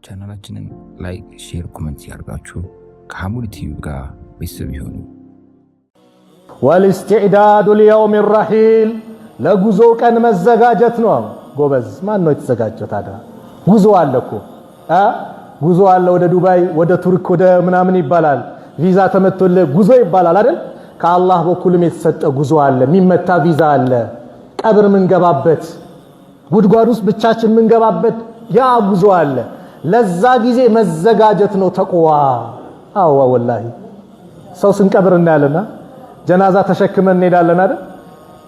ቻናላችንን ላይክ፣ ሼር፣ ኮሜንት ያርጋችሁ ከሐሙድ ቲቪ ጋር ቤተሰብ ይሁኑ። ወልስቲዕዳዱ ሊየውም ረሒል ለጉዞ ቀን መዘጋጀት ነው። ጎበዝ ማን ነው የተዘጋጀው ታዲያ? ጉዞ አለ እኮ ጉዞ አለ። ወደ ዱባይ፣ ወደ ቱርክ፣ ወደ ምናምን ይባላል። ቪዛ ተመቶልህ ጉዞ ይባላል አይደል? ከአላህ በኩልም የተሰጠ ጉዞ አለ። የሚመታ ቪዛ አለ። ቀብር ምንገባበት፣ ጉድጓድ ውስጥ ብቻችን ምንገባበት ያ ጉዞ አለ። ለዛ ጊዜ መዘጋጀት ነው ተቅዋ። አዎ ወላሂ ሰው ስንቀብር እናያለና ጀናዛ ተሸክመን እንሄዳለን አይደል?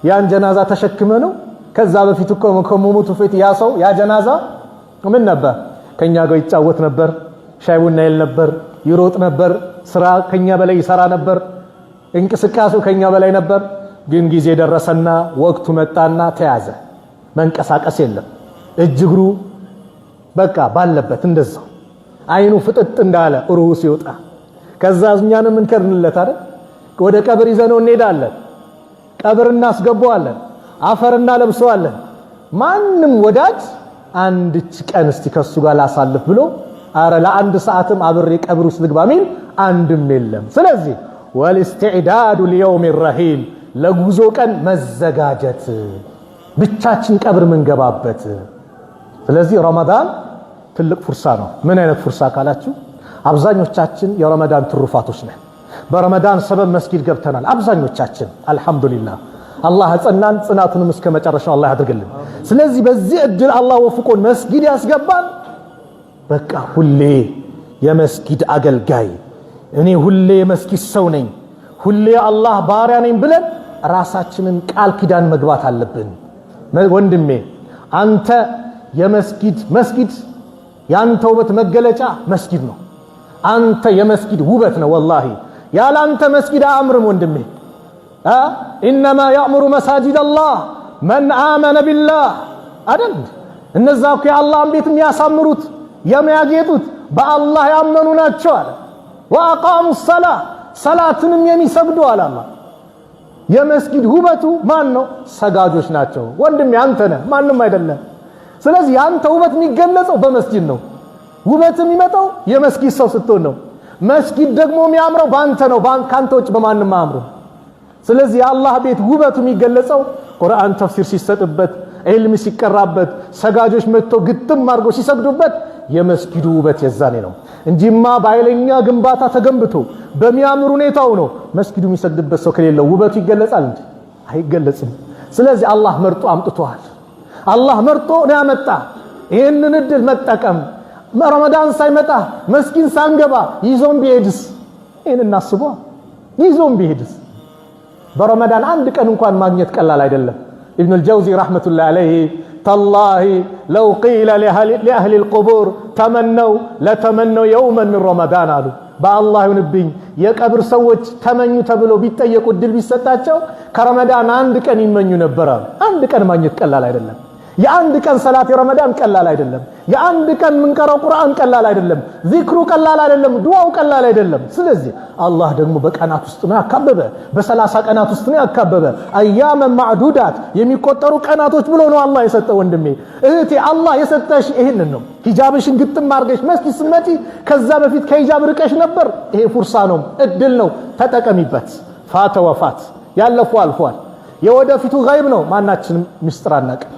ያን ጀናዛ ተሸክመ ነው። ከዛ በፊት እኮ ከመሞቱ ፊት ያ ሰው ያ ጀናዛ ምን ነበር? ከኛ ጋር ይጫወት ነበር፣ ሻይ ቡና ይል ነበር፣ ይሮጥ ነበር፣ ስራ ከኛ በላይ ይሰራ ነበር፣ እንቅስቃሴው ከኛ በላይ ነበር። ግን ጊዜ ደረሰና ወቅቱ መጣና ተያዘ። መንቀሳቀስ የለም። እጅ እግሩ በቃ ባለበት እንደዛው አይኑ ፍጥጥ እንዳለ ሩሁ ሲወጣ ከዛ እኛንም እንከርንለት አይደል? ወደ ቀብር ይዘነው እንሄዳለን። ቀብር እናስገባዋለን፣ አፈር እናለብሰዋለን። ማንም ወዳጅ አንድች ቀን እስቲ ከሱ ጋር ላሳልፍ ብሎ አረ ለአንድ ሰዓትም አብሬ ቀብር ውስጥ ልግባ ሚል አንድም የለም። ስለዚህ ወልስቲዕዳዱ ሊየውም ረሒል ለጉዞ ቀን መዘጋጀት፣ ብቻችን ቀብር ምንገባበት። ስለዚህ ረመዳን ትልቅ ፍርሳ ነው። ምን አይነት ፍርሳ ካላችሁ አብዛኞቻችን የረመዳን ትሩፋቶች ነን። በረመዳን ሰበብ መስጊድ ገብተናል አብዛኞቻችን። አልহামዱሊላህ አላህ ጸናን፣ ጽናቱንም እስከ መጨረሻው አላህ ያድርግልን። ስለዚህ በዚህ እድል አላህ ወፍቆን መስጊድ ያስገባን። በቃ ሁሌ የመስጊድ አገልጋይ እኔ ሁሌ የመስጊድ ሰው ነኝ፣ ሁሌ አላህ ባሪያ ነኝ ብለን ራሳችንን ቃል ኪዳን መግባት አለብን። ወንድሜ አንተ መስጊድ ያንተ ውበት መገለጫ መስጊድ ነው። አንተ የመስጊድ ውበት ነው። ወላሂ ያለ አንተ መስጊድ አያምርም ወንድሜ። ኢነማ ያእሙሩ መሳጂድ አላህ መን አመነ ቢላህ አይደል? እነዛ እኮ የአላህን ቤት የሚያሳምሩት የሚያጌጡት በአላህ ያመኑ ናቸው አለ። ወአቃሙ ሰላህ ሰላትንም የሚሰግዱ አለ አላህ። የመስጊድ ውበቱ ማን ነው? ሰጋጆች ናቸው። ወንድሜ አንተ ነህ፣ ማንም አይደለም። ስለዚህ ያንተ ውበት የሚገለጸው በመስጊድ ነው። ውበት የሚመጣው የመስጊድ ሰው ስትሆን ነው። መስጊድ ደግሞ የሚያምረው ባንተ ነው። ካንተ ውጭ በማንም አያምርም። ስለዚህ የአላህ ቤት ውበቱ የሚገለጸው ቁርአን ተፍሲር ሲሰጥበት፣ ዒልም ሲቀራበት፣ ሰጋጆች መጥተው ግጥም አድርገው ሲሰግዱበት የመስጊዱ ውበት የዛኔ ነው እንጂማ በኃይለኛ ግንባታ ተገንብቶ በሚያምር ሁኔታው ነው መስጊዱ የሚሰግድበት ሰው ከሌለው ውበቱ ይገለጻል እንዴ? አይገለጽም። ስለዚህ አላህ መርጦ አምጥቷል። አላህ መርጦ ነው ያመጣ። ይሄንን እድል መጠቀም። ረመዳን ሳይመጣ መስጊድ ሳንገባ ይዞን ቢሄድስ? ይሄን እናስቧ። ይዞን ቢሄድስ? በረመዳን አንድ ቀን እንኳን ማግኘት ቀላል አይደለም። ኢብኑ አልጀውዚ ረህመቱላሂ ዐለይሂ ተላሂ ለው ቂለ ሊአህሊ አልቁቡር ተመነው ለተመነው የውመን ምን ረመዳን አሉ። በአላህ ይሁንብኝ የቀብር ሰዎች ተመኙ ተብለው ቢጠየቁ እድል ቢሰጣቸው ከረመዳን አንድ ቀን ይመኙ ነበር። አንድ ቀን ማግኘት ቀላል አይደለም። የአንድ ቀን ሰላት የረመዳን ቀላል አይደለም። የአንድ ቀን ምንቀራው ቁርአን ቀላል አይደለም። ዚክሩ ቀላል አይደለም። ዱዓው ቀላል አይደለም። ስለዚህ አላህ ደግሞ በቀናት ውስጥ ነው ያካበበ። በ30 ቀናት ውስጥ ነው ያካበበ። አያመ ማዕዱዳት የሚቆጠሩ ቀናቶች ብሎ ነው አላህ የሰጠው። ወንድሜ እህቴ አላህ የሰጠሽ ይሄንን ነው። ሂጃብሽን ግጥም አድርገሽ መስጊድ ስትመጪ ከዛ በፊት ከሂጃብ ርቀሽ ነበር። ይሄ ፉርሳ ነው፣ እድል ነው፣ ተጠቀሚበት። ፋተ ወፋት ያለፈው አልፏል። የወደፊቱ ጋይብ ነው። ማናችንም ምስጢር አናውቅም።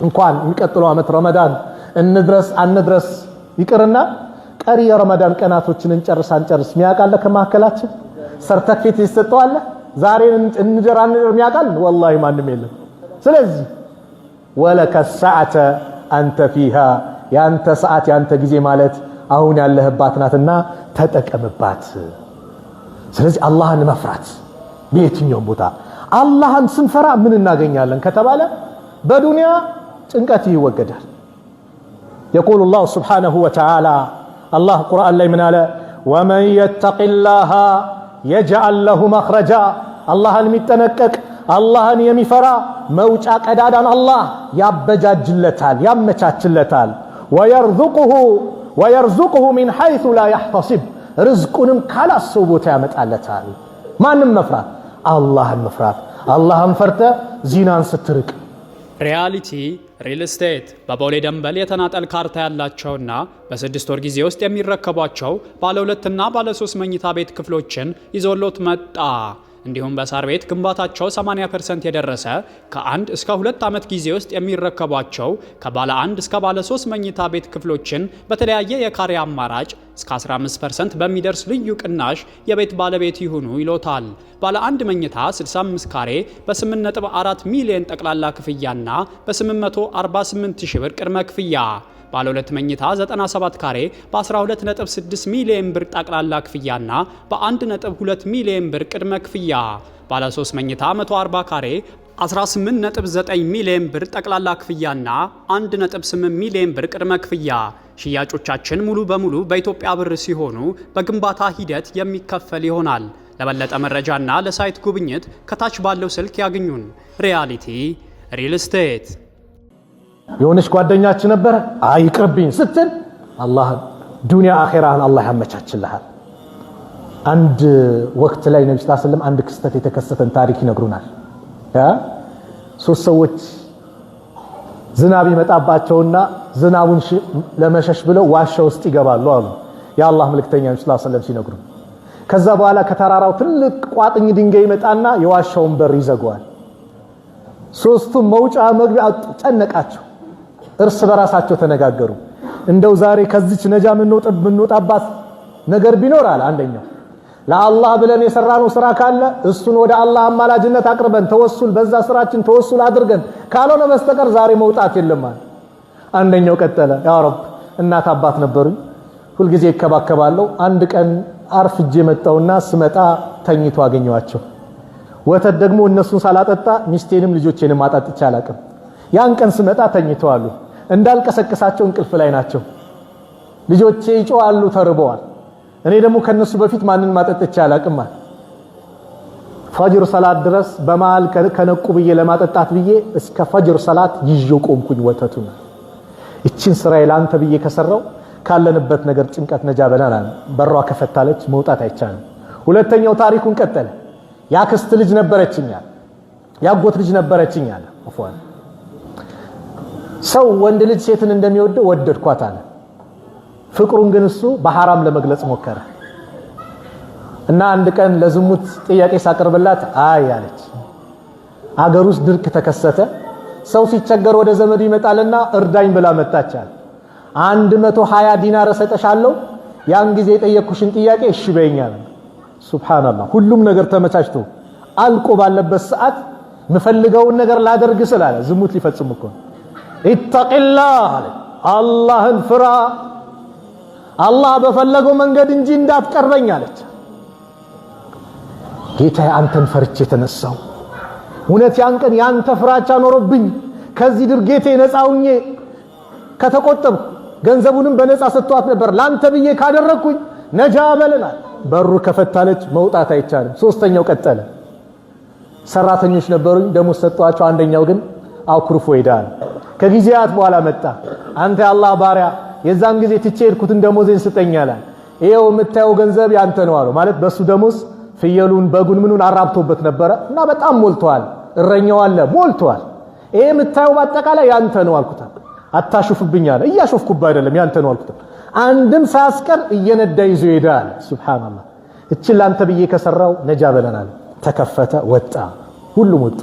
እንኳን የሚቀጥለው ዓመት ረመዳን እንድረስ አንድረስ ይቅርና ቀሪ የረመዳን ቀናቶችን እንጨርስ ሚያቃለ ከማከላችን ሰርተፊኬት ይሰጠዋል። ዛሬ እንደራ የሚያቃል ወላሂ ማንም የለም። ስለዚህ ወለከ ሰዓተ አንተ ፊሃ ያንተ ሰዓት ያንተ ጊዜ ማለት አሁን ያለህባት ናትና ተጠቀምባት። ስለዚህ አላህን መፍራት በየትኛውም ቦታ አላህን ስንፈራ ምን እናገኛለን ከተባለ በዱንያ ጭንቀት ይወገዳል። يقول الله سبحانه وتعالى الله قرآن ላይ ምን አለ? ومن يتق الله يجعل له مخرجا አላህን የሚጠነቀቅ አላህን የሚፈራ መውጫ ቀዳዳን አላህ ያበጃጅለታል፣ ያመቻችለታል። ويرزقه من حيث لا يحتسب ርዝቁንም ካላሰው ቦታ ያመጣለታል። ማንም መፍራት? አላህን መፍራት። አላህን ፈርተ ዚናን ስትርቅ ሪያሊቲ ሪል ስቴት በቦሌ ደንበል የተናጠል ካርታ ያላቸውና በ6 ወር ጊዜ ውስጥ የሚረከቧቸው ባለ 2 እና ባለ 3 መኝታ ቤት ክፍሎችን ይዞሎት መጣ። እንዲሁም በሳር ቤት ግንባታቸው 80% የደረሰ ከ1 እስከ 2 ዓመት ጊዜ ውስጥ የሚረከቧቸው ከባለ 1 እስከ ባለ 3 መኝታ ቤት ክፍሎችን በተለያየ የካሬ አማራጭ እስከ 15% በሚደርስ ልዩ ቅናሽ የቤት ባለቤት ይሁኑ ይሎታል። ባለ 1 መኝታ 65 ካሬ በ8.4 ሚሊዮን ጠቅላላ ክፍያና በ848,000 ብር ቅድመ ክፍያ፣ ባለ 2 መኝታ 97 ካሬ በ12.6 ሚሊዮን ብር ጠቅላላ ክፍያና በ1.2 ሚሊዮን ብር ቅድመ ክፍያ፣ ባለ 3 መኝታ 140 ካሬ 18.9 ሚሊዮን ብር ጠቅላላ ክፍያና 1.8 ሚሊዮን ብር ቅድመ ክፍያ። ሽያጮቻችን ሙሉ በሙሉ በኢትዮጵያ ብር ሲሆኑ በግንባታ ሂደት የሚከፈል ይሆናል። ለበለጠ መረጃና ለሳይት ጉብኝት ከታች ባለው ስልክ ያግኙን። ሪያሊቲ ሪል ስቴት። የሆነች ጓደኛችን ነበረ አይቅርብኝ ስትል አላህ ዱንያ አኺራህን አላህ ያመቻችልሃል። አንድ ወቅት ላይ ነብዩ ሰለላሁ ዐለይሂ ወሰለም አንድ ክስተት የተከሰተን ታሪክ ይነግሩናል። ሶስት ሰዎች ዝናብ ይመጣባቸውና ዝናቡን ለመሸሽ ብለው ዋሻ ውስጥ ይገባሉ አሉ የአላህ መልእክተኛ ነብዩ ሰለላሁ ዐለይሂ ወሰለም ሲነግሩ። ከዛ በኋላ ከተራራው ትልቅ ቋጥኝ ድንጋይ ይመጣና የዋሻውን በር ይዘጋዋል። ሶስቱም መውጫ መግቢያ ጨነቃቸው። እርስ በራሳቸው ተነጋገሩ። እንደው ዛሬ ከዚች ነጃ ምንወጣባት ነገር ቢኖራል አንደኛው ለአላህ ብለን የሰራነው ስራ ካለ እሱን ወደ አላህ አማላጅነት አቅርበን ተወሱል በዛ ስራችን ተወሱል አድርገን ካልሆነ በስተቀር ዛሬ መውጣት የለም። አንደኛው ቀጠለ፣ ያ ረብ እናት አባት ነበሩኝ፣ ሁልጊዜ ይከባከባለሁ። አንድ ቀን አርፍጄ መጣውና ስመጣ ተኝቶ አገኘዋቸው። ወተት ደግሞ እነሱን ሳላጠጣ ሚስቴንም ልጆቼንም አጣጥቼ አላቅም። ያን ቀን ስመጣ ተኝተዋል። እንዳልቀሰቅሳቸው እንቅልፍ ላይ ናቸው። ልጆቼ ይጮዋሉ፣ ተርበዋል። እኔ ደግሞ ከነሱ በፊት ማንን ማጠጥቼ አላቅም። ፈጅር ሰላት ድረስ በመሃል ከነቁ ብዬ ለማጠጣት ብዬ እስከ ፈጅር ሰላት ይዤው ቆምኩኝ ወተቱን። እቺን ስራዬ ላንተ ብዬ ከሰራው ካለንበት ነገር ጭንቀት ነጃ በላናል። በሯ ከፈታለች መውጣት አይቻልም። ሁለተኛው ታሪኩን ቀጠለ። ያክስት ልጅ ነበረችኛል፣ ያጎት ልጅ ነበረችኛል። አፍዋን ሰው ወንድ ልጅ ሴትን እንደሚወደው ወደድኳት አለ። ፍቅሩን ግን እሱ በሐራም ለመግለጽ ሞከረ እና አንድ ቀን ለዝሙት ጥያቄ ሳቀርብላት አይ አለች። አገር ውስጥ ድርቅ ተከሰተ። ሰው ሲቸገር ወደ ዘመዱ ይመጣልና እርዳኝ ብላ መጣቻል። 120 ዲናር እሰጥሻለሁ፣ ያን ጊዜ የጠየቅኩሽን ጥያቄ እሺ በይኛል። ሱብሃንአላህ ሁሉም ነገር ተመቻችቶ አልቆ ባለበት ሰዓት ምፈልገውን ነገር ላደርግ ስላለ ዝሙት ሊፈጽም እኮ ኢተቂላህ አላህን ፍራ፣ አላህ በፈለገው መንገድ እንጂ እንዳትቀርበኝ አለች። ጌታዬ አንተን ፈርቼ ተነሳው። እውነት ያን ቀን ያንተ ፍራቻ ኖሮብኝ ከዚህ ድርጊቴ ነፃ ሆኜ ከተቆጠብኩ ገንዘቡንም በነፃ ሰጥቷት ነበር። ላንተ ብዬ ካደረኩኝ ነጃ በለናል። በሩ ከፈታለች መውጣት አይቻልም። ሶስተኛው ቀጠለ። ሰራተኞች ነበሩኝ፣ ደሞዝ ሰጥቷቸው፣ አንደኛው ግን አኩርፎ ሄዳል። ከጊዜያት በኋላ መጣ። አንተ የአላህ ባሪያ የዛን ጊዜ ትቼ ሄድኩትን ደሞዜን ስጠኛል። ይሄው የምታየው ገንዘብ ያንተ ነው አለው። ማለት በሱ ደሞዝ ፍየሉን በጉን ምኑን አራብቶበት ነበረ እና በጣም ሞልቷል። እረኛው አለ ሞልቷል። ይሄ የምታየው በአጠቃላይ ያንተ ነው አልኩት። አታሹፍብኝ አለ። እያሾፍኩብህ አይደለም ያንተ ነው አልኩት። አንድም ሳያስቀር እየነዳ ይዞ ሄዳል። ሱብሃንአላህ እቺን ላንተ ብዬ ከሰራው ነጃ በለናል። ተከፈተ፣ ወጣ፣ ሁሉም ወጡ።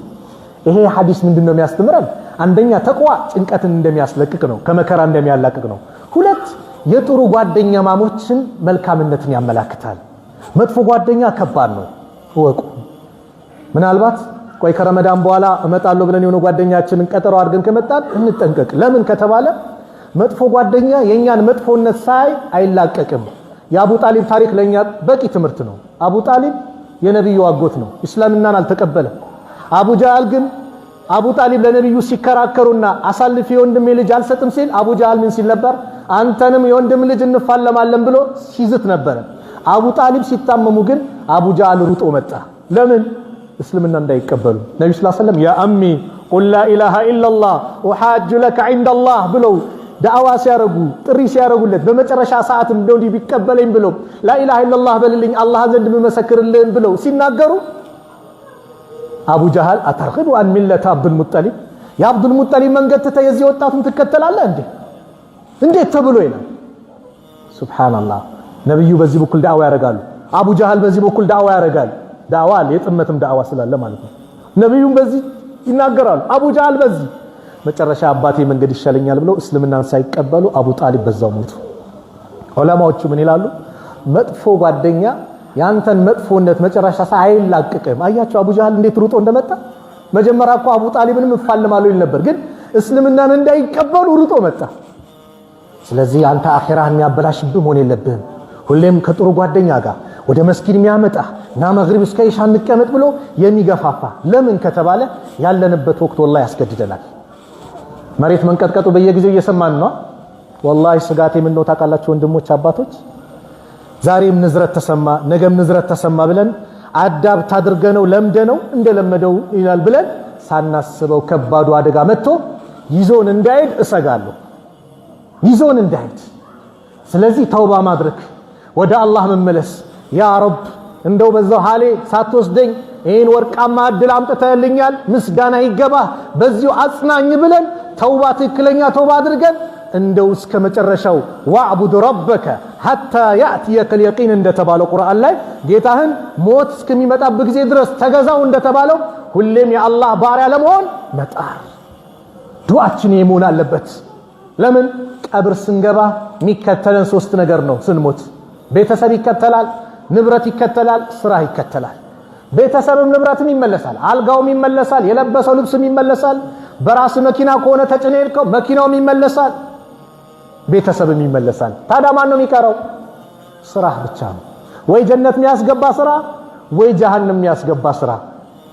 ይሄ ሐዲስ ምንድነው የሚያስተምረን? አንደኛ ተቅዋ ጭንቀትን እንደሚያስለቅቅ ነው፣ ከመከራ እንደሚያላቅቅ ነው። ሁለት የጥሩ ጓደኛ ማሞችን መልካምነትን ያመላክታል። መጥፎ ጓደኛ ከባድ ነው ወቁ። ምናልባት ቆይ ከረመዳን በኋላ እመጣለሁ ብለን የሆነ ጓደኛችንን ቀጠሮ አድርገን ከመጣን እንጠንቀቅ። ለምን ከተባለ መጥፎ ጓደኛ የኛን መጥፎነት ሳይ አይላቀቅም። የአቡ ጣሊብ ታሪክ ለኛ በቂ ትምህርት ነው። አቡ ጣሊብ የነብዩ አጎት ነው፣ እስልምናን አልተቀበለም። አቡ ጃህል ግን አቡ ጣሊብ ለነብዩ ሲከራከሩና አሳልፍ የወንድሜ ልጅ አልሰጥም ሲል አቡ ጃህል ምን ሲል ነበር? አንተንም የወንድም ልጅ እንፋለማለን ብሎ ሲዝት ነበር። አቡ ጣሊብ ሲታመሙ ግን አቡ ጃህል ሩጦ መጣ። ለምን? እስልምና እንዳይቀበሉ። ነብዩ ሰለላሁ ዐለይሂ ወሰለም ያ አሚ ቁል ላ ኢላሃ ኢላላህ ወሐጅ ለከ ዐንደላህ ብለው ዳዕዋ ሲያረጉ ጥሪ ሲያረጉለት በመጨረሻ ሰዓትም እንደው ቢቀበለኝ ብለው ላ ኢላሃ ኢላላህ በልልኝ አላህ ዘንድ መመሰክርልኝ ብለው ሲናገሩ አቡ ጃህል አተርኺቡ አን ሚለተ አብዱል ሙጠሊብ የአብዱል ሙጠሊብ መንገድ ትተህ የዚህ ወጣቱን ትከተላለህ እንዴት ተብሎ ይላል። ሱብሃንአላህ። ነብዩ በዚህ በኩል ዳዕዋ ያደርጋሉ፣ አቡ ጃህል በዚህ በኩል ዳዕዋ ያደርጋል። ዳዕዋ የጥመትም ዳዕዋ ስላለ ማለት ነው። ነብዩም በዚህ ይናገራሉ፣ አቡ ጃህል በዚህ። መጨረሻ አባቴ መንገድ ይሻለኛል ብለው እስልምናን ሳይቀበሉ አቡ ጣሊብ በዛው ሞቱ። ዑለማዎቹ ምን ይላሉ? መጥፎ ጓደኛ ያንተን መጥፎነት መጨረሻ ሳይላቅቅም። አያቸው አቡ ጃህል እንዴት ሩጦ እንደመጣ። መጀመሪያ እኮ አቡ ጣሊብንም እፋለማለሁ ይል ነበር፣ ግን እስልምናን እንዳይቀበሉ ሩጦ መጣ። ስለዚህ አንተ አኺራህን የሚያበላሽብህ መሆን የለብህም። ሁሌም ከጥሩ ጓደኛ ጋር ወደ መስጊድ የሚያመጣ እና መግሪብ እስከ ኢሻ እንቀመጥ ብሎ የሚገፋፋ። ለምን ከተባለ ያለንበት ወቅት ወላሂ ያስገድደናል። መሬት መንቀጥቀጡ በየጊዜው እየሰማን ነው። ወላሂ ስጋቴ ምን ነው ታውቃላችሁ ወንድሞች አባቶች? ዛሬም ንዝረት ተሰማ ነገም ንዝረት ተሰማ ብለን አዳብት አድርገነው ለምደነው እንደለመደው ይላል ብለን ሳናስበው ከባዱ አደጋ መጥቶ ይዞን እንዳይሄድ እሰጋለሁ። ይዞን እንዳይሄድ። ስለዚህ ተውባ ማድረግ፣ ወደ አላህ መመለስ። ያ ረብ እንደው በዛው ሐሌ ሳትወስደኝ ይሄን ወርቃማ እድል አምጥተህልኛል፣ ምስጋና ይገባ፣ በዚሁ አጽናኝ ብለን ተውባ ትክክለኛ ተውባ አድርገን እንደው እስከ መጨረሻው ወዕቡድ ረበከ ሐታ ያእትየከል የቂን እንደተባለው ቁርአን ላይ ጌታህን ሞት እስከሚመጣበት ጊዜ ድረስ ተገዛው እንደተባለው ሁሌም የአላህ ባሪያ ለመሆን መጣር ዱዓችን የመሆን አለበት። ለምን ቀብር ስንገባ የሚከተለን ሶስት ነገር ነው። ስንሞት ቤተሰብ ይከተላል፣ ንብረት ይከተላል፣ ስራ ይከተላል። ቤተሰብም ንብረትም ይመለሳል፣ አልጋውም ይመለሳል፣ የለበሰው ልብስም ይመለሳል። በራስ መኪና ከሆነ ተጭነህ ሄድከው መኪናውም ይመለሳል፣ ቤተሰብም ይመለሳል። ታዲያ ማን ነው የሚቀረው? ስራህ ብቻ ነው። ወይ ጀነት የሚያስገባ ስራ ወይ ጀሃነም የሚያስገባ ስራ።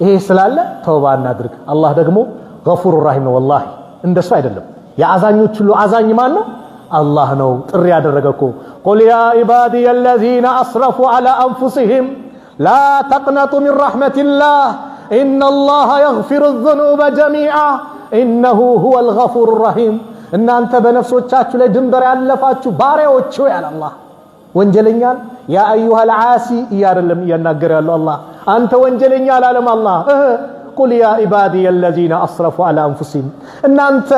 ይሄ ስላለ ተውባ እናድርግ። አላህ ደግሞ ገፉር ረሂም ነው። ወላሂ እንደሱ አይደለም። የአዛኞች ሁሉ አዛኝ ማን ነው? አላህ ነው። ጥሪ ያደረገኮ ቁል ያ ኢባዲየ الذين اسرفوا على انفسهم لا تقنطوا من رحمة الله إن الله يغفر الذنوب جميعا إنه هو الغفور الرحيم እናንተ በነፍሶቻችሁ ላይ ድንበር ያለፋችሁ ባሪያዎች ሆይ አለ አላህ። ወንጀለኛን ያ አዩሃ العاሲ እያደለም እያናገረ ያለው አላህ። አንተ ወንጀለኛ አላለም አላህ። ቁል ያ ኢባዲየ الذين اسرفوا على انفسهم እናንተ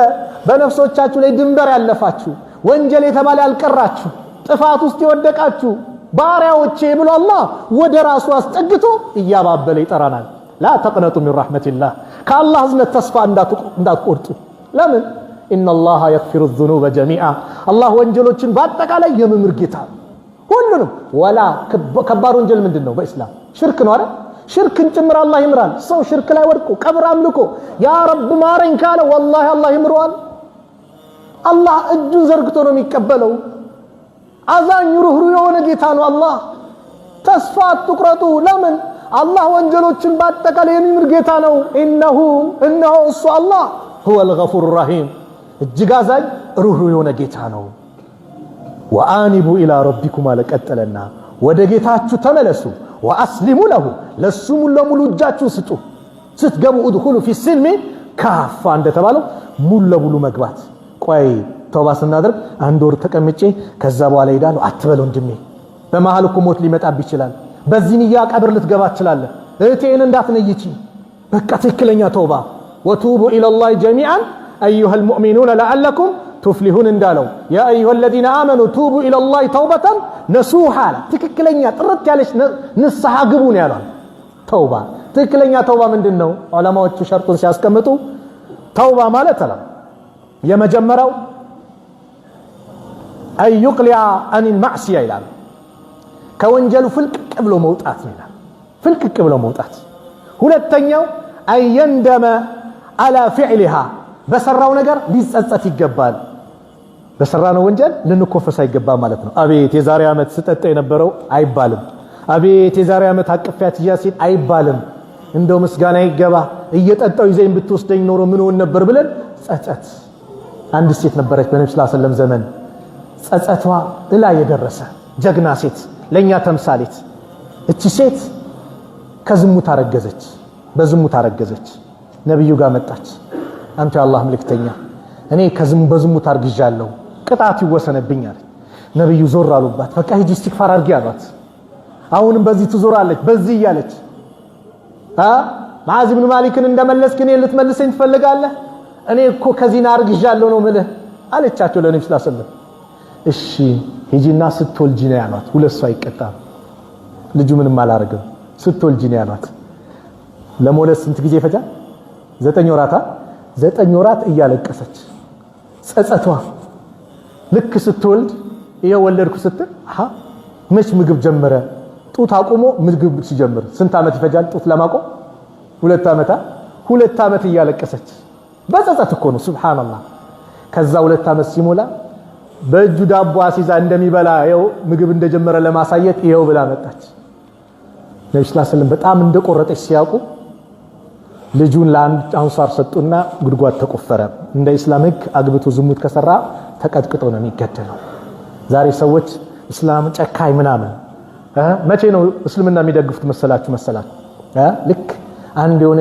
በነፍሶቻችሁ ላይ ድንበር ያለፋችሁ ወንጀል የተባለ ያልቀራችሁ ጥፋት ውስጥ የወደቃችሁ ባሪያዎቼ ብሎ አላህ ወደ ራሱ አስጠግቶ እያባበለ ይጠራናል። ላ ተቅነጡ ሚን ረሕመቲላህ ከአላህ እዝነት ተስፋ እንዳትቆርጡ። ለምን ኢነላሃ የግፊሩ ዙኑበ ጀሚዓ አላህ ወንጀሎችን በአጠቃላይ የምምር ጌታ ሁሉንም። ወላ ከባድ ወንጀል ምንድን ነው በኢስላም? ሽርክ ነው አይደል? ሽርክን ጭምር አላህ ይምራል። ሰው ሽርክ ላይ ወድቆ ቀብር አምልኮ ያ ረብ ማረኝ ካለ ወላሂ አላህ ይምረዋል። አላህ እጁን ዘርግቶ ነው የሚቀበለው። አዛኝ ሩህሩህ የሆነ ጌታ ነው አላህ። ተስፋ አትቁረጡ። ለምን አላህ ወንጀሎችን በአጠቃላይ የሚምር ጌታ ነው። እነሆ እሱ አላህ ሁወል ገፉር ረሂም እጅግ አዛኝ ሩህሩህ የሆነ ጌታ ነው። ወአኒቡ ኢላ ረቢኩም አለቀጠለና ወደ ጌታችሁ ተመለሱ። ወአስሊሙ ለሁ ለሱ ሙሉ ለሙሉ እጃችሁን ስጡ። ስትገቡ ኡድኹሉ ፊ ሲልሚ ካፋ እንደተባለው ሙሉ ለሙሉ መግባት። ቆይ ተውባ ስናደርግ አንድ ወር ተቀምጬ ከዛ በኋላ ሄዳለሁ አትበል ወንድሜ። በመሃል እኮ ሞት ሊመጣብህ ይችላል። በዚህ ንያ ቀብር ልትገባ ትችላለህ። እህቴን እንዳትነይቺ። በቃ ትክክለኛ ተውባ ወቱቡ ኢለላሂ ጀሚዓን አዩሀል ሙእሚኑነ ለዐለኩም ቱፍሊሁን እንዳለው ያ አዩሀል ለዚነ አመኑ ቱቡ ኢለላሂ ተውበተን ነሱሃ። ትክክለኛ ጥርት ያለች ንስሐ ግቡ ነው ያለው። ተውባ ትክክለኛ ተውባ ምንድን ነው? ዑለማዎቹ ሸርጡን ሲያስቀምጡ ተውባ ማለት አለ የመጀመሪያው አዩቅሊያ አኒል ማዕሲያ ይላል። ከወንጀሉ ፍልቅቅ ብሎ መውጣት ነው ይላል። ፍልቅቅ ብሎ መውጣት። ሁለተኛው አየንደመ አላ ፊዕሊሃ በሰራው ነገር ሊጸጸት ይገባል። በሰራነው ወንጀል ልንኮፈስ አይገባም ማለት ነው። አቤት የዛሬ ዓመት ስጠጣ የነበረው አይባልም። አቤት የዛሬ ዓመት አቅፊያት ያሲን አይባልም። እንደው ምስጋና ይገባ እየጠጣው ይዘኝ ብትወስደኝ ኖሮ ምን ሆነ ነበር ብለን ጸጸት። አንድ ሴት ነበረች በነብዩ ሰለላሁ ዐለይሂ ወሰለም ዘመን ጸጸቷ እላ የደረሰ ጀግና ሴት ለኛ ተምሳሌት። እቺ ሴት ከዝሙት አረገዘች፣ በዝሙት አረገዘች። ነብዩ ጋር መጣች። አንተ የአላህ መልእክተኛ እኔ በዝሙት አርግዣለሁ ቅጣት ይወሰነብኛል። ነብዩ ዞር አሉባት። በቃ ሂጂ ኢስቲግፋር አርጊ አሏት። አሁንም በዚህ ትዞራለች በዚህ እያለች ሙዓዝ ኢብኑ ማሊክን እንደመለስክ እኔ ልትመልሰኝ ትፈልጋለህ? እኔ እኮ ከዚና አርግዣለሁ ነው ምልህ አለቻቸው ለነብዩ ሰለላሁ ዐለይሂ ወሰለም። እሺ ሂጂና ስትወልጂ ነው ያሏት። ሁለት ሰው አይቀጣም። ልጁ ምንም አላረገም። ስትወልጂ ነው ያሏት። ለመውለድ ስንት ጊዜ ይፈጃል? 9 ወራት። 9 ወራት እያለቀሰች ጸጸቷ ልክ ስትወልድ ወለድኩ ስትል መች ምግብ ጀመረ? ጡት አቁሞ ምግብ ሲጀምር ስንት ዓመት ይፈጃል ጡት ለማቆም? 2 ዓመት። 2 ዓመት እያለቀሰች በጸጸት እኮ ነው። ሱብሃንአላህ። ከዛ 2 ዓመት ሲሞላ በእጁ ዳቦ አሲዛ እንደሚበላ ምግብ እንደጀመረ ለማሳየት ብላ መጣች። ነብዩ ሰለላሁ ዐለይሂ ወሰለም በጣም እንደቆረጠች ሲያውቁ ልጁን ለአንድ አንሷር ሰጡና ጉድጓድ ተቆፈረ። እንደ እስላም ሕግ አግብቶ ዝሙት ከሰራ ተቀጥቅጦ ነው የሚገደለው። ዛሬ ሰዎች እስላም ጨካኝ ምናምን መቼ ነው እስልምና የሚደግፉት መሰላችሁ? ልክ አንድ የሆነ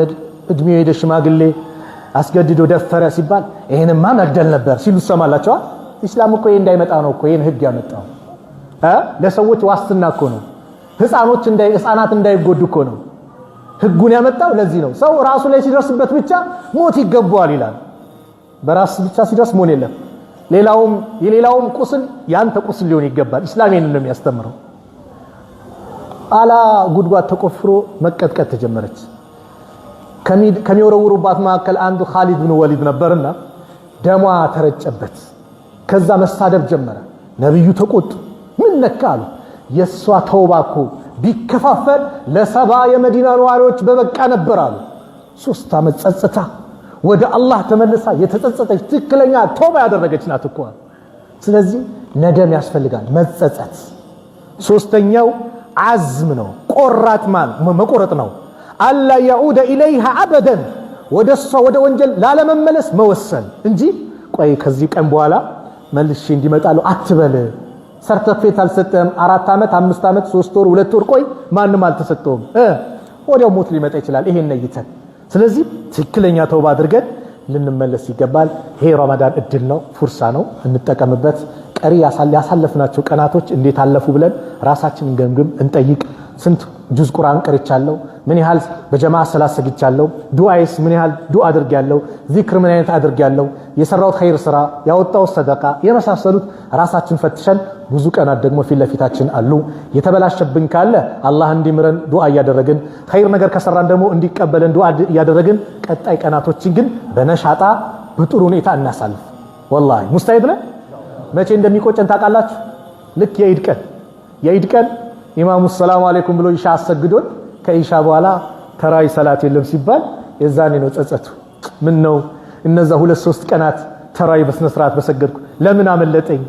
እድሜው ሄደ ሽማግሌ አስገድዶ ደፈረ ሲባል ይሄንማ መግደል ነበር ሲሉ ሰማላችሁ። እስላም እኮ እንዳይመጣ ነው እኮ ይሄን ህግ ያመጣው። ለሰዎች ዋስትና እኮ ነው። ህፃናት እንዳይጎዱ እኮ ነው ህጉን ያመጣው። ለዚህ ነው ሰው ራሱ ላይ ሲደርስበት ብቻ ሞት ይገባዋል ይላል። በራስ ብቻ ሲደርስ ሞት የለም። የሌላውም ቁስል ያንተ ቁስል ሊሆን ይገባል። እስላም ይሄንን ነው የሚያስተምረው። አላ ጉድጓድ ተቆፍሮ መቀጥቀጥ ተጀመረች። ከሚወረውሩባት መካከል አንዱ ኻሊድ ብን ወሊድ ነበርና ደሟ ተረጨበት። ከዛ መሳደብ ጀመረ። ነብዩ ተቆጡ። ምን ነካ አሉ። የሷ ተውባ እኮ ቢከፋፈል ለ70 የመዲና ነዋሪዎች በበቃ ነበር አሉ። 3 ዓመት ጸጽታ ወደ አላህ ተመልሳ የተጸጸተች ትክክለኛ ተውባ ያደረገች ናት እኮ። ስለዚህ ነደም ያስፈልጋል፣ መጸጸት። 3ኛው ዓዝም ነው፣ ቆራጥ መቆረጥ ነው። አላ يعود اليها ابدا ወደሷ ወደ ወንጀል ላለመመለስ መወሰን እንጂ ቆይ ከዚህ ቀን በኋላ መልሼ እንዲመጣለው አትበል። ሰርተፊኬት አልሰጠም 4 ዓመት 5 ዓመት 3 ወር 2 ወር ቆይ ማንም አልተሰጠውም ወዲያው ሞት ሊመጣ ይችላል። ይሄን ነይተን ስለዚህ ትክክለኛ ተውባ አድርገን ልንመለስ ይገባል። ይሄ ረመዳን እድል ነው፣ ፉርሳ ነው፣ እንጠቀምበት። ቀሪ ያሳለፍናቸው ቀናቶች እንዴት አለፉ ብለን ራሳችንን ገምግም እንጠይቅ። ስንት ጁዝ ቁርአን ቀርቻለሁ? ምን ያህል በጀማዓ ሰላት ሰግቻለሁ? ዱዓይስ ምን ያህል ዱዓ አድርጌያለሁ? ዚክር ምን አይነት አድርጌያለሁ? የሰራሁት ኸይር ስራ፣ ያወጣሁት ሰደቃ የመሳሰሉት ራሳችን ፈትሸን ብዙ ቀናት ደግሞ ፊት ለፊታችን አሉ። የተበላሸብን ካለ አላህ እንዲምረን ዱዓ እያደረግን ኸይር ነገር ከሰራን ደግሞ እንዲቀበለን ዱዓ እያደረግን ቀጣይ ቀናቶችን ግን በነሻጣ በጥሩ ሁኔታ እናሳልፍ። ወላሂ ሙስታሂድ ነን። መቼ እንደሚቆጨን ታውቃላችሁ? ልክ የኢድ ቀን ኢማሙ ሰላም አለይኩም ብሎ ኢሻ አሰግዶን ከኢሻ በኋላ ተራዊ ሰላት የለም ሲባል የዛኔ ነው ጸጸቱ። ምን ነው እነዛ 2-3 ቀናት ተራዊ በስነ ስርዓት በሰገድኩ ለምን አመለጠኝ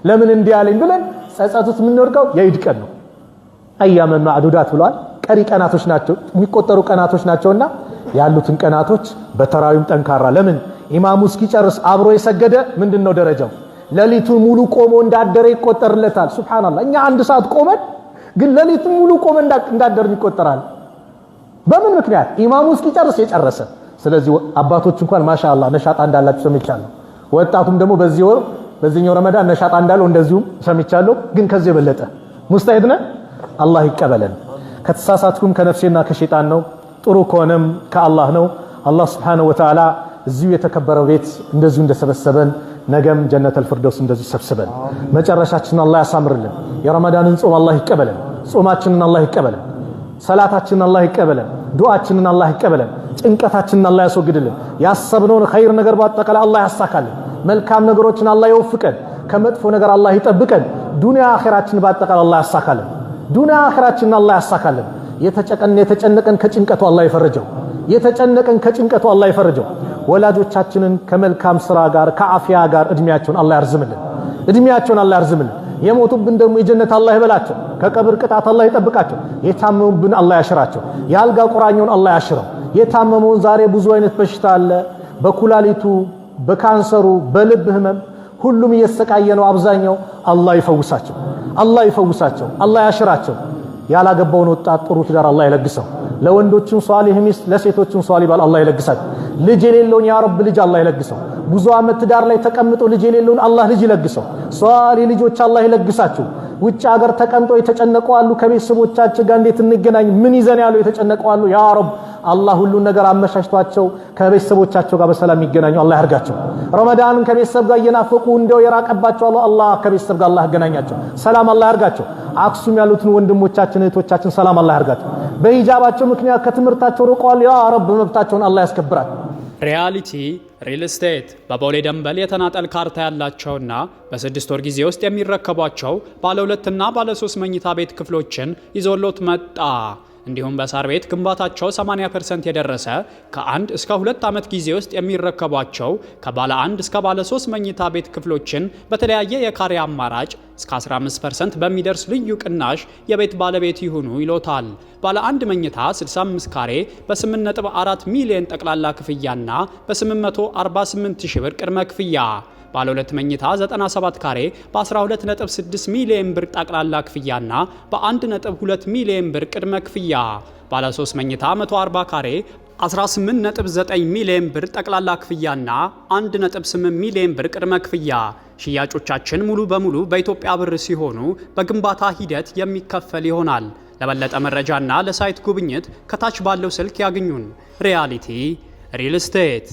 ለምን እንዲህ አለኝ ብለን ጸጸቱት የምንወርቀው የኢድ ቀን ነው። አያመ ማዕዱዳት ብሏል። ቀሪ ቀናቶች ናቸው፣ የሚቆጠሩ ቀናቶች ናቸውና ያሉትን ቀናቶች በተራዊም ጠንካራ። ለምን ኢማሙ እስኪጨርስ አብሮ የሰገደ ምንድነው ደረጃው? ሌሊቱን ሙሉ ቆሞ እንዳደረ ይቆጠርለታል። ሱብሃንአላህ። እኛ 1 ሰዓት ቆመን ግን ሌሊቱን ሙሉ ቆመ እንዳደርን ይቆጠራል። በምን ምክንያት? ኢማሙ እስኪጨርስ የጨረሰ። ስለዚህ አባቶች እንኳን ማሻአላህ ነሻጣ እንዳላችሁ ሰምቻለሁ። ወጣቱም ደግሞ በዚህኛው ረመዳን ነሻጣ እንዳለው እንደዚሁም ሰምቻለሁ። ግን ከዚህ የበለጠ ሙስታሂድ ነን። አላህ ይቀበለን። ከተሳሳትኩም ከነፍሴና ከሸይጣን ነው፣ ጥሩ ከሆነም ከአላህ ነው። አላህ Subhanahu Wa Ta'ala እዚሁ የተከበረው ቤት እንደዚሁ እንደሰበሰበን ነገም ጀነተል ፊርደውስ እንደዚሁ ሰብስበን መጨረሻችንን አላህ ያሳምርልን። የረመዳንን ጾም አላህ ይቀበለን። ጾማችንን አላህ ይቀበለን። ሰላታችንን አላህ ይቀበለን። ዱዓችንን አላህ ይቀበለን። ጭንቀታችንን አላህ ያስወግድልን። ያሰብነውን ኸይር ነገር በአጠቃላይ አላህ ያሳካልን። መልካም ነገሮችን አላህ ይወፍቀን። ከመጥፎ ነገር አላህ ይጠብቀን። ዱንያ አኺራችንን በአጠቃላይ አላህ ያሳካልን። ዱንያ አኺራችንን አላህ ያሳካልን። የተጨነቀን ከጭንቀቱ አላህ ይፈርጀው። የተጨነቀን ከጭንቀቱ አላህ ይፈርጀው። ወላጆቻችንን ከመልካም ስራ ጋር ከአፊያ ጋር እድሜያቸውን አላህ ያርዝምልን። እድሜያቸውን አላህ ያርዝምልን። የሞቱብን ደግሞ የጀነት አላህ ይበላቸው። ከቀብር ቅጣት አላህ ይጠብቃቸው። የታመሙብን አላህ ያሽራቸው። የአልጋ ቁራኛውን አላህ ያሽረው። የታመመውን ዛሬ ብዙ አይነት በሽታ አለ። በኩላሊቱ፣ በካንሰሩ፣ በልብ ህመም ሁሉም እየሰቃየ ነው አብዛኛው። አላህ ይፈውሳቸው። አላህ ይፈውሳቸው። አላህ ያሽራቸው። ያላገባውን ወጣት ጥሩ ትዳር አላህ ይለግሰው። ለወንዶችም ሷሊህ ሚስት ለሴቶችም ሷሊህ ባል አላህ ይለግሳቸው። ልጅ የሌለውን ያ ረብ ልጅ አላህ ይለግሰው። ብዙ አመት ትዳር ላይ ተቀምጦ ልጅ የሌለውን አላህ ልጅ ይለግሰው። ሷሊህ ልጆች አላህ ይለግሳችሁ። ውጭ ሀገር ተቀምጦ የተጨነቁ አሉ። ከቤተሰቦቻቸው ጋር እንዴት እንገናኝ ምን ይዘን ያሉ የተጨነቁ አሉ። ያ ረብ አላህ ሁሉን ነገር አመሻሽቷቸው ከቤተሰቦቻቸው ጋር በሰላም ይገናኙ አላህ ያርጋቸው። ረመዳንን ከቤተሰብ ጋር እየናፈቁ እንደው የራቀባቸው አላህ ከቤተሰብ ጋር አላህ ያገናኛቸው፣ ሰላም አላህ ያርጋቸው። አክሱም ያሉትን ወንድሞቻችን እህቶቻችን ሰላም አላህ ያርጋቸው። በሂጃባቸው ምክንያት ከትምህርታቸው ርቀዋል። ያ ረብ መብታቸውን አላህ ያስከብራል። ሪያሊቲ ሪል ስቴት በቦሌ ደንበል የተናጠል ካርታ ያላቸውና በ6 ወር ጊዜ ውስጥ የሚረከቧቸው ባለ 2 እና ባለ 3 መኝታ ቤት ክፍሎችን ይዞሎት መጣ። እንዲሁም በሳር ቤት ግንባታቸው 80% የደረሰ ከ1 እስከ 2 ዓመት ጊዜ ውስጥ የሚረከቧቸው ከባለ 1 እስከ ባለ 3 መኝታ ቤት ክፍሎችን በተለያየ የካሬ አማራጭ እስከ 15% በሚደርስ ልዩ ቅናሽ የቤት ባለቤት ይሁኑ ይሎታል። ባለ 1 መኝታ 65 ካሬ በ8.4 ሚሊዮን ጠቅላላ ክፍያና በ848,000 ብር ቅድመ ክፍያ፣ ባለ 2 መኝታ 97 ካሬ በ12.6 ሚሊዮን ብር ጠቅላላ ክፍያና በ1.2 ሚሊዮን ብር ቅድመ ክፍያ፣ ባለ 3 መኝታ 140 ካሬ 18.9 ሚሊዮን ብር ጠቅላላ ክፍያና 1.8 ሚሊዮን ብር ቅድመ ክፍያ። ሽያጮቻችን ሙሉ በሙሉ በኢትዮጵያ ብር ሲሆኑ በግንባታ ሂደት የሚከፈል ይሆናል። ለበለጠ መረጃና ለሳይት ጉብኝት ከታች ባለው ስልክ ያግኙን። ሪያሊቲ ሪል ስቴት